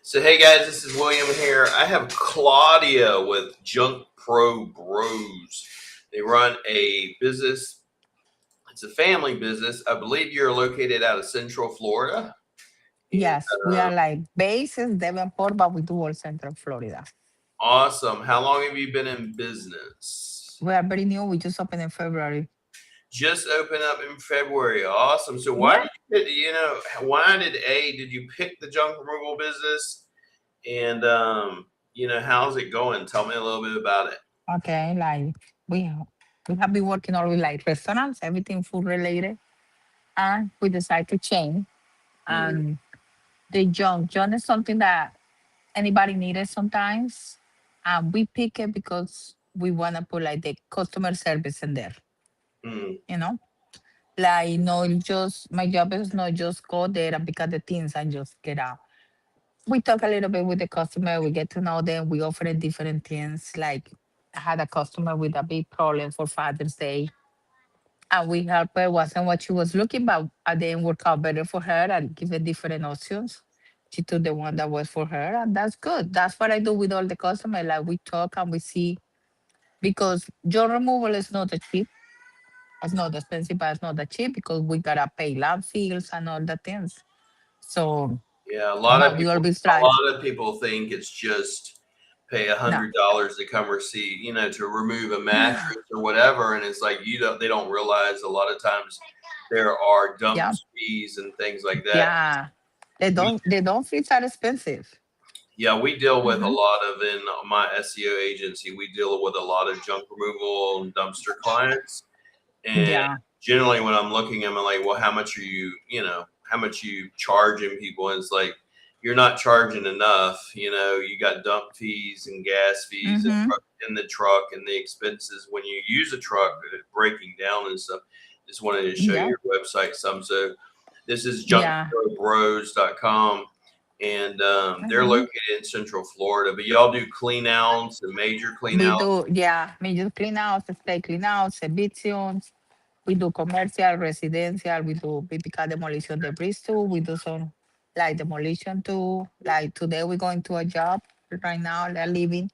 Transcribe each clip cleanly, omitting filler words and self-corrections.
So, hey guys, this is William here. I have Claudia with Junk Pro Bros. They run a business, it's a family business. I believe you're located out of Central Florida. And Yes, we are like bases Devonport, but we do all Central Florida. awesome. How long have you been in business? We are very new. We just opened in February. Just opened up in February. Awesome. So, why Yeah. did why did you pick the junk removal business? And, how's it going? Tell me a little bit about it. Okay. Like we we have been working all with like restaurants, everything food related, and we decided to change. Hmm. And the John is something that anybody needed sometimes. And we pick it because we want to put like the customer service in there. Hmm. You know, like no, just my job is not just go there and pick up the things and just get out. We talk a little bit with the customer. We get to know them. We offer them different things. Like I had a customer with a big problem for Father's Day, and we help her. Wasn't what she was looking, but at the end worked out better for her and give her different options. She took the one that was for her, and that's good. That's what I do with all the customers. Like we talk and we see because job removal is not that cheap. It's not expensive, but it's not that cheap because we gotta pay landfills and all the things. So, Yeah, but we always a try. lot of people think it's just pay a No. $100 to come receive, to remove a mattress or whatever, and it's like they don't realize a lot of times there are dump Yeah. fees and things like that. Yeah. We, They don't feel that expensive. yeah, we deal with a Hmm. lot of in my SEO agency. We deal with a lot of junk removal and dumpster clients, and Yeah. generally when I'm looking, I'm like, well, how much are how much you charging people? And it's like, you're not charging enough. You got dump fees and gas fees and Hmm. in the truck and the expenses when you use a truck breaking down and stuff. Just wanted to show Yeah. you your website some. So this is Yeah. junkprobros.com, and they're Hmm. located in Central Florida. But y'all do clean outs and major clean We outs. do, yeah, major clean outs, state clean outs, evictions. We do commercial, residential. We pick up demolition debris too. We do some like demolition too. Like today we're going to a job right now. They're leaving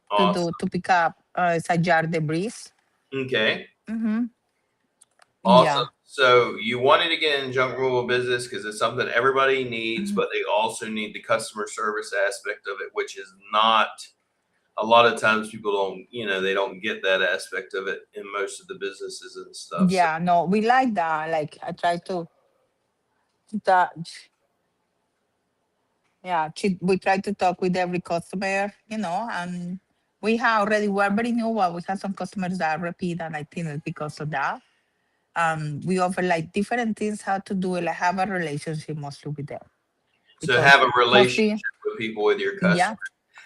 Awesome. to pick up it's a jar debris. Okay. Mm-hmm. Awesome. Yeah. So you wanted to get in junk removal business because it's something everybody needs, Mhm. but they also need the customer service aspect of it, which is not a lot of times people don't, they don't get that aspect of it in most of the businesses and stuff. So, Yeah, no, we like that. Like I try to that yeah, we try to talk with every customer, and we're very new, but we have some customers that repeat, and I think it's because of that. We offer like different things how to do it, like have a relationship mostly with them so have because a relationship mostly, with people, with your yeah. customers.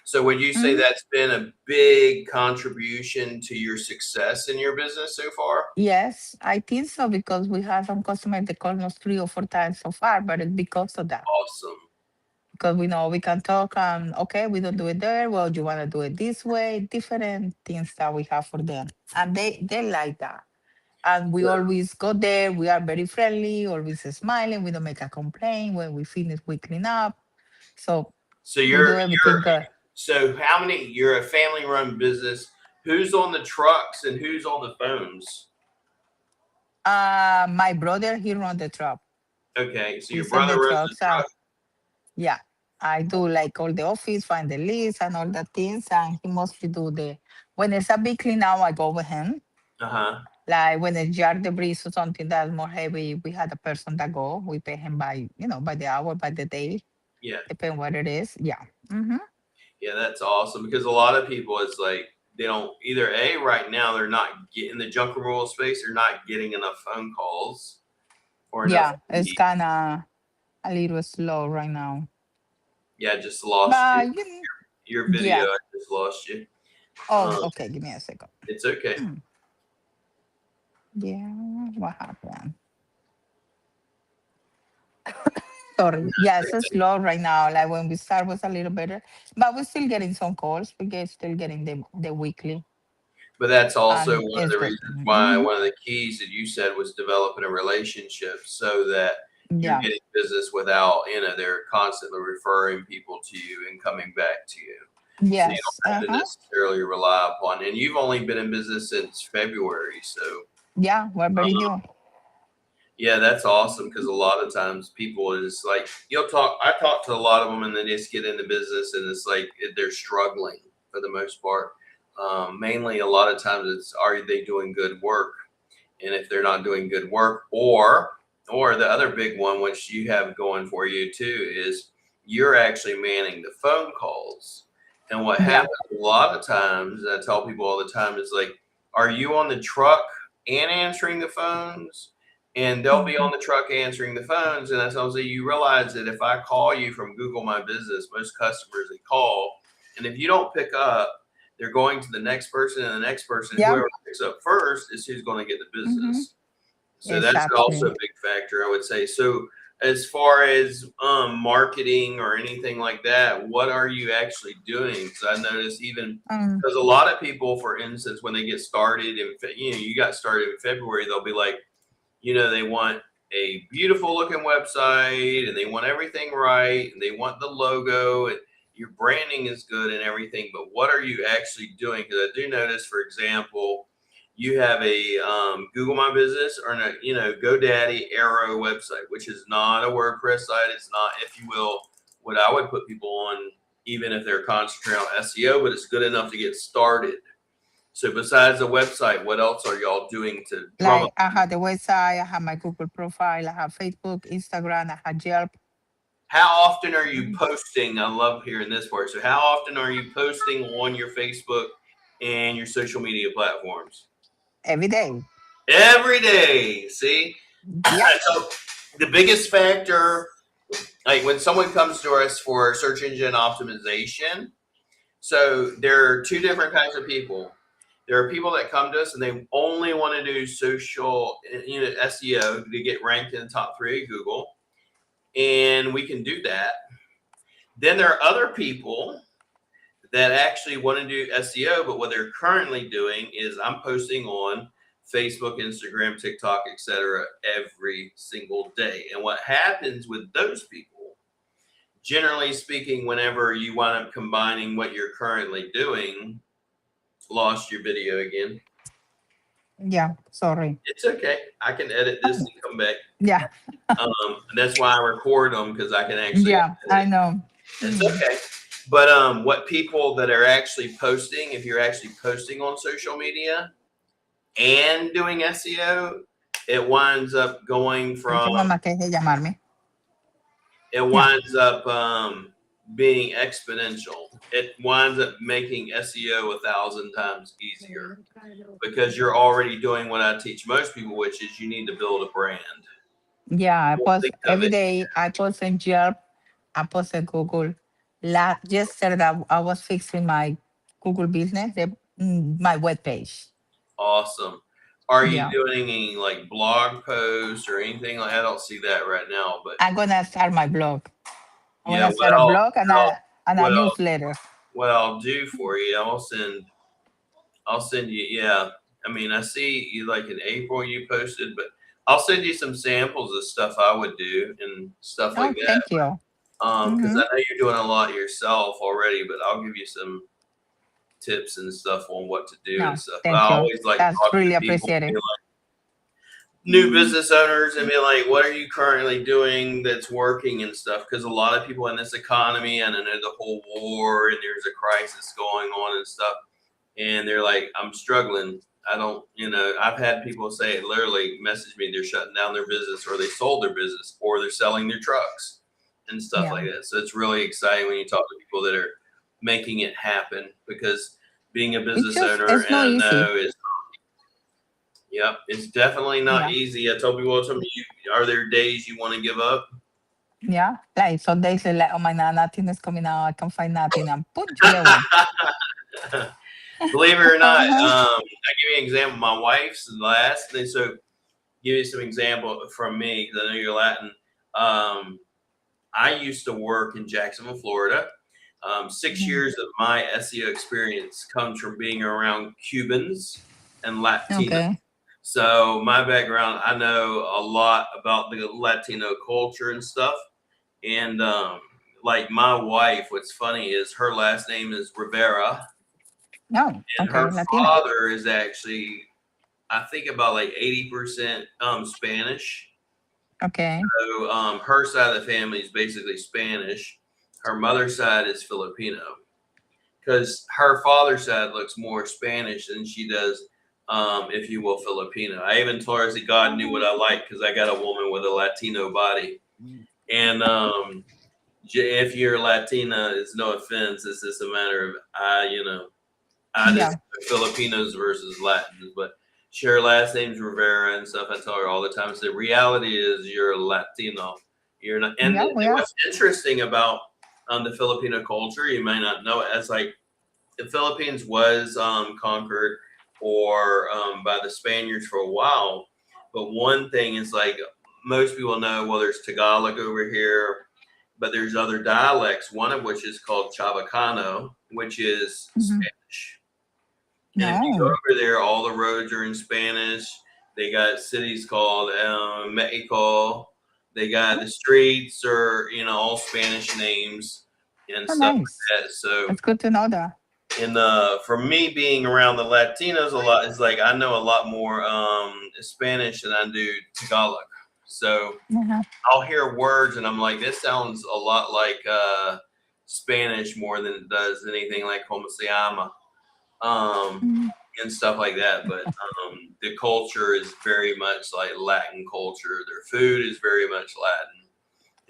So would you say Mhm. that's been a big contribution to your success in your business so far? Yes, I think so because we have some customers that call us 3 or 4 times so far, but it's because of that. Awesome. Because we know we can talk okay, we don't do it there, well, you want to do it this way, different things that we have for them, and they like that. And we So, always go there, we are very friendly, always smiling, we don't make a complaint. When we finish we clean up, so so we you're do everything good. So you're a family run business. Who's on the trucks and who's on the phones? My brother, he run the truck. Okay, so He your send brother the runs the trucks. truck. Yeah, I do like all the office, find the list and all the things, and he mostly do the when it's a big clean out, I go with him. Uh-huh. Like when it's yard debris or something that's more heavy, we had a person that go. We pay him by the hour, by the day, Yeah. depending what it is. Yeah. Mm-hmm. Yeah, that's awesome because a lot of people, it's like they don't either A, right now they're not getting the junk removal space, they're not getting enough phone calls or enough Yeah, it's leads. kind of a little slow right now. Yeah, I just lost you. But Your video, yeah. I just lost you. Oh, Um, okay. Give me a second. it's okay. Hmm. Yeah. What happened? Sorry. Yes, it's slow right now. Like when we start was a little better, but we're still getting some calls. Still getting the weekly, But that's also and one of it's the good. reasons why Hmm. one of the keys that you said was developing a relationship so that you're Yeah. getting business without, they're constantly referring people to you and coming back to you. So you Yes. don't have to necessarily rely upon, and you've only been in business since February. So, Yeah, we're very um, new. yeah, that's awesome because a lot of times people is like, I talk to a lot of them and they just get into business and it's like they're struggling for the most part. Mainly a lot of times it's, are they doing good work? And if they're not doing good work, or the other big one, which you have going for you too, is you're actually manning the phone calls. And what Yeah. happens a lot of times, and I tell people all the time, is like, are you on the truck and answering the phones? And they'll be on Mhm. the truck answering the phones. And that's obviously you realize that if I call you from Google My Business, most customers they call, and if you don't pick up, they're going to the next person and the next person. Yeah. Whoever picks up first is who's going to get the Hmm. business. So that's also a Exactly. big factor, I would say. So as far as marketing or anything like that, what are you actually doing? Because I noticed even Um, because a lot of people, for instance, when they get started in, you got started in February, they'll be like, they want a beautiful looking website and they want everything right and they want the logo and your branding is good and everything. But what are you actually doing? Because I do notice, for example, you have a Google My Business or a GoDaddy Arrow website, which is not a WordPress site. It's not, if you will, what I would put people on, even if they're concentrating on SEO, but it's good enough to get started. So besides the website, what else are y'all doing to drum up? like I have the website, I have my Google profile, I have Facebook, Instagram, I have Yelp. How often are you Mhm. posting? I love hearing this part. So, how often are you posting on your Facebook and your social media platforms? Every day. Every day. See, Yeah. so the biggest factor, like when someone comes to us for search engine optimization, so there are two different kinds of people. There are people that come to us and they only want to do social, SEO to get ranked in the top 3 of Google, and we can do that. Then there are other people that actually want to do SEO, but what they're currently doing is I'm posting on Facebook, Instagram, TikTok, etc. every single day. And what happens with those people, generally speaking, whenever you wind up combining what you're currently doing, lost your video again. Yeah. Sorry. It's okay. I can edit this and come back. Yeah. That's why I record them because I can actually Yeah. edit I it. know. It's Mhm. okay. But what people that are actually posting, if you're actually posting on social media and doing SEO, it winds up going Ay, from tu mamá que es llamarme. it Yeah. winds up being exponential. It winds up making SEO 1,000 times easier because you're already doing what I teach most people, which is you need to build a brand. Yeah. I Don't post think of every it. day. I post in Yelp. I post in Google. Yesterday, I was fixing my Google business, my web page. Awesome. Are you Yeah. doing any like blog posts or anything like? I don't see that right now, but I'm gonna start my blog. I'm yeah. gonna start a blog and Well, a well, newsletter. what I'll do for you, I'll send you. Yeah, I mean, I see you like in April you posted, but I'll send you some samples of stuff I would do and stuff like Oh, that. thank you. Because Hmm. I know you're doing a lot yourself already, but I'll give you some tips and stuff on what to do and No, stuff. But I thank you. always like That's talking really to people, appreciated. new business owners, and be like, what are you currently doing that's working and stuff? Because a lot of people in this economy, and I know the whole war and there's a crisis going on and stuff, and they're like, I'm struggling. I don't, I've had people say it literally message me, they're shutting down their business or they sold their business or they're selling their trucks and stuff Yeah. like that. So it's really exciting when you talk to people that are making it happen because being a business owner, It's and not I easy. know is, yep, it's definitely not Yeah. easy. I told people all the time, are there days you want to give up? Yeah. Like some days they're like, oh my god, nothing is coming out. I can't find nothing. And boom, you get one. Believe it or not, Uh-huh. I give you an example. My wife's last thing. So give you some example from me because I know you're Latin. I used to work in Jacksonville, Florida. 6 years of my SEO experience comes from being around Cubans and Latinos. Okay. So my background, I know a lot about the Latino culture and stuff. And like my wife, what's funny is her last name is Rivera, No, and okay, her Latina. father is actually, I think, about like 80% Spanish. Okay, So her side of the family is basically Spanish. Her mother's side is Filipino because her father's side looks more Spanish than she does, if you will, Filipino. I even told her that God knew what I like because I got a woman with a Latino body. And if you're Latina, it's no offense. It's just a matter of I just yeah, Filipinos versus Latins. But her last name's Rivera and stuff. I tell her all the time. So the reality is you're Latino. You're not. And yeah, we are. what's interesting about the Filipino culture, you may not know it, as like the Philippines was conquered or by the Spaniards for a while. But one thing is like most people know, well, there's Tagalog over here, but there's other dialects, one of which is called Chavacano, which is Mhm. Spanish. And if you go No, over there, all the roads are in Spanish. They got cities called Mexico. They got the streets are, all Spanish names and oh, stuff nice. like that. So It's good to know that. and for me being around the Latinos a lot, it's like I know a lot more Spanish than I do Tagalog. So Uh-huh. I'll hear words and I'm like, this sounds a lot like Spanish more than it does anything like como se llama, um, Mhm. and stuff like that. But the culture is very much like Latin culture. Their food is very much Latin and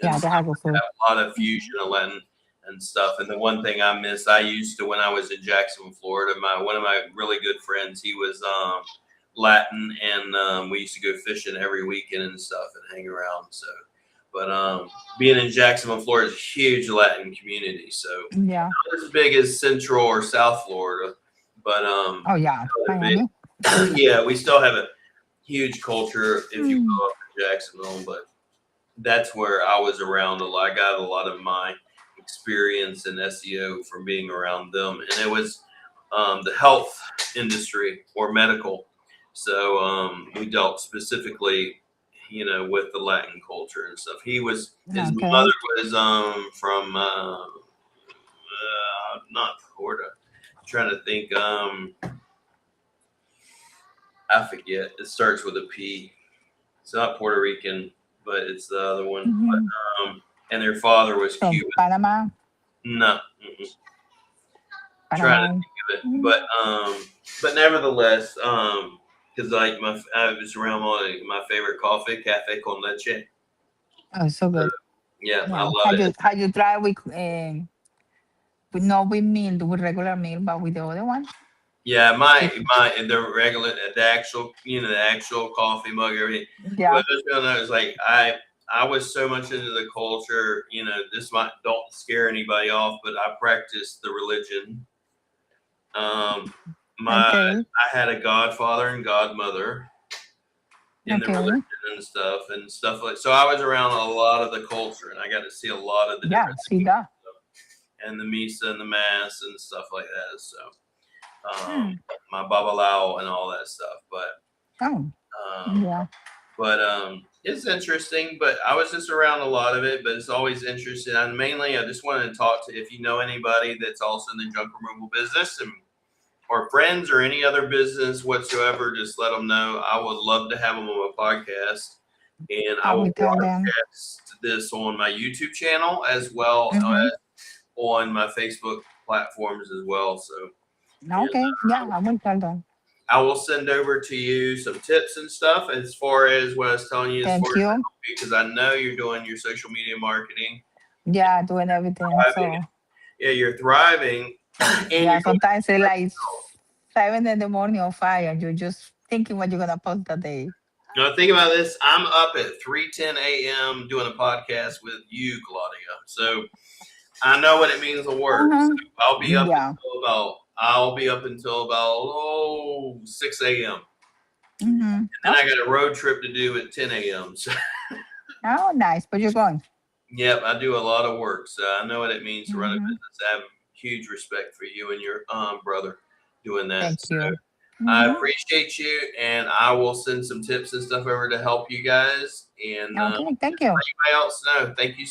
Yeah, they stuff have good like food. that. A lot of fusion of Latin and stuff. And the one thing I miss, I used to when I was in Jacksonville, Florida. One of my really good friends, he was Latin, and we used to go fishing every weekend and stuff and hang around. So, but being in Jacksonville, Florida is a huge Latin community. So Yeah. not as big as Central or South Florida, but Oh, yeah, big. Miami. Yeah, we still have a huge culture if you Mm. go up to Jacksonville, but that's where I was around a lot. I got a lot of my experience in SEO from being around them, and it was the health industry or medical. So we dealt specifically, with the Latin culture and stuff. His Okay. mother was from not Florida. I'm trying to think. I forget. It starts with a P. It's not Puerto Rican, but it's the other one. Mhm. And their father was From Cuban. Panama. No, trying to Panama. think of it, Mm. but nevertheless, because like I was around my favorite coffee, cafe con leche. Oh, so Uh, good. yeah, I Yeah. love Have it. you tried with not with meal with regular meal, but with the other one? Yeah, With the regular the actual the actual coffee mug everything. What yeah. I was gonna know is like I was so much into the culture. This might don't scare anybody off, but I practiced the religion. Um, Okay. I had a godfather and godmother in the religion Okay. and stuff like. So I was around a lot of the culture, and I got to see a lot of the Yeah. different See that. and the misa and the mass and stuff like that. So Hmm. my babalao and all that stuff, Oh. um, Yeah. it's interesting. But I was just around a lot of it. But it's always interesting. And mainly, I just wanted to talk to if you know anybody that's also in the junk removal business and or friends or any other business whatsoever, just let them know. I would love to have them on my podcast. And I I will will tell them. broadcast this on my YouTube channel as well Mm-hmm. as on my Facebook platforms as well. So, and Okay. Yeah, I will tell them. I will send over to you some tips and stuff as far as what I was telling you, as far Thank as you. because I know you're doing your social media marketing, Yeah, doing everything. thriving. So Yeah, you're thriving, and yeah, you're doing. sometimes it's like 7 in the morning or 5, and you're just thinking what you're gonna post that day. Now think about this. I'm up at 3:10 a.m. doing a podcast with you, Claudia. So I know what it means to work. So Uh-huh. Yeah. I'll be up until about 6 a.m. Mm-hmm. And Oh, I got a road trip to do at 10 a.m. So oh, nice. But you're going. yep, I do a lot of work. So I know what it means to run a Mm-hmm. business. I have huge respect for you and your brother doing that. Thank So you. I Mhm. appreciate you, and I will send some tips and stuff over to help you guys. And Okay, thank you. everybody else know, thank you so